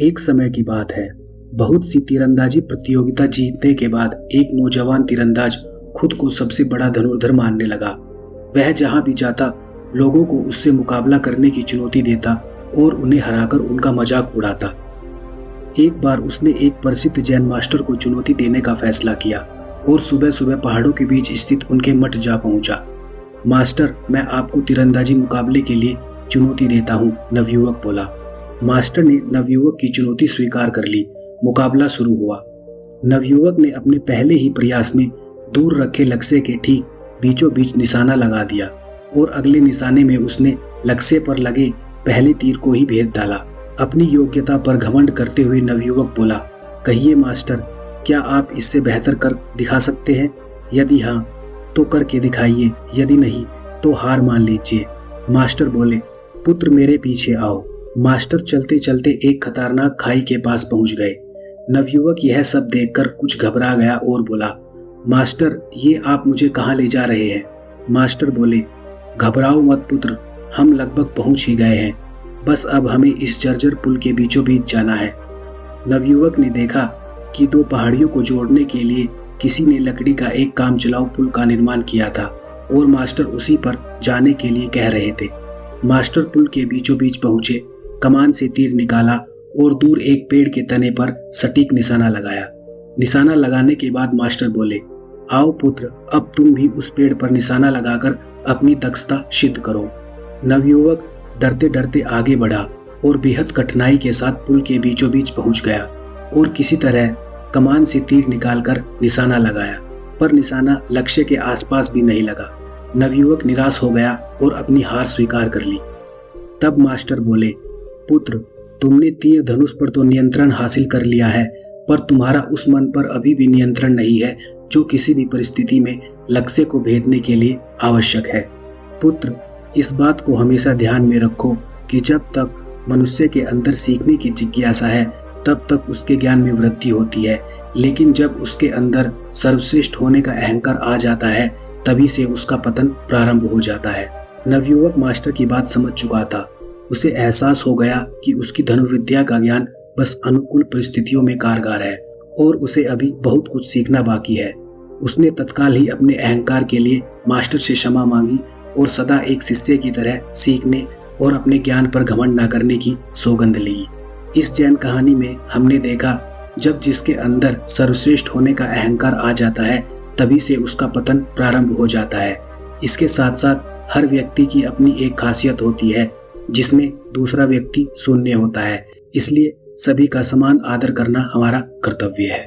एक समय की बात है। बहुत सी तीरंदाजी प्रतियोगिता जीतने के बाद एक नौजवान तीरंदाज खुद को सबसे बड़ा धनुर्धर मानने लगा। वह जहां भी जाता लोगों को उससे मुकाबला करने की चुनौती देता और उन्हें हराकर उनका मजाक उड़ाता। एक बार उसने एक प्रसिद्ध जैन मास्टर को चुनौती देने का फैसला किया और सुबह सुबह पहाड़ों के बीच स्थित उनके मठ जा पहुंचा। मास्टर, मैं आपको तीरंदाजी मुकाबले के लिए चुनौती देता हूं, नवयुवक बोला। मास्टर ने नवयुवक की चुनौती स्वीकार कर ली। मुकाबला शुरू हुआ। नवयुवक ने अपने पहले ही प्रयास में दूर रखे लक्ष्य के ठीक बीचों बीच निशाना लगा दिया और अगले निशाने में उसने लक्ष्य पर लगे पहले तीर को ही भेद डाला। अपनी योग्यता पर घमंड करते हुए नवयुवक बोला, कहिए मास्टर, क्या आप इससे बेहतर कर दिखा सकते हैं? यदि हाँ तो करके दिखाइए, यदि नहीं तो हार मान लीजिए। मास्टर बोले, पुत्र मेरे पीछे आओ। मास्टर चलते चलते एक खतरनाक खाई के पास पहुंच गए। नवयुवक यह सब देखकर कुछ घबरा गया और बोला, मास्टर, ये आप मुझे कहाँ ले जा रहे हैं? मास्टर बोले, घबराओ मत पुत्र, हम लगभग पहुंच ही गए हैं। बस अब हमें इस जर्जर पुल के बीचों बीच जाना है। नवयुवक ने देखा कि दो पहाड़ियों को जोड़ने के लिए किसी ने लकड़ी का एक काम चलाऊ पुल का निर्माण किया था और मास्टर उसी पर जाने के लिए कह रहे थे। मास्टर पुल के बीचों बीच पहुंचे, कमान से तीर निकाला और दूर एक पेड़ के तने पर सटीक निशाना लगाया। निशाना लगाने के बाद मास्टर बोले, आओ पुत्र, अब तुम भी उस पेड़ पर निशाना लगाकर अपनी दक्षता सिद्ध करो। नवयुवक डरते डरते आगे बढ़ा और बेहद कठिनाई के साथ पुल के बीचों बीच पहुंच गया और किसी तरह कमान से तीर निकालकर निशाना लगाया, पर निशाना लक्ष्य के आसपास भी नहीं लगा। नवयुवक निराश हो गया और अपनी हार स्वीकार कर ली। तब मास्टर बोले, पुत्र, तुमने तीर धनुष पर तो नियंत्रण हासिल कर लिया है, पर तुम्हारा उस मन पर अभी भी नियंत्रण नहीं है जो किसी भी परिस्थिति में लक्ष्य को भेदने के लिए आवश्यक है। पुत्र, इस बात को हमेशा ध्यान में रखो कि जब तक मनुष्य के अंदर सीखने की जिज्ञासा है तब तक उसके ज्ञान में वृद्धि होती है, लेकिन जब उसके अंदर सर्वश्रेष्ठ होने का अहंकार आ जाता है तभी से उसका पतन प्रारंभ हो जाता है। नवयुवक मास्टर की बात समझ चुका था। उसे एहसास हो गया कि उसकी धनुर्विद्या का ज्ञान बस अनुकूल परिस्थितियों में कारगर है और उसे अभी बहुत कुछ सीखना बाकी है। उसने तत्काल ही अपने अहंकार के लिए मास्टर से क्षमा मांगी और सदा एक शिष्य की तरह सीखने और अपने ज्ञान पर घमंड न करने की सौगंध ली। इस जैन कहानी में हमने देखा, जब जिसके अंदर सर्वश्रेष्ठ होने का अहंकार आ जाता है तभी से उसका पतन प्रारंभ हो जाता है। इसके साथ साथ हर व्यक्ति की अपनी एक खासियत होती है जिसमें दूसरा व्यक्ति शून्य होता है, इसलिए सभी का समान आदर करना हमारा कर्तव्य है।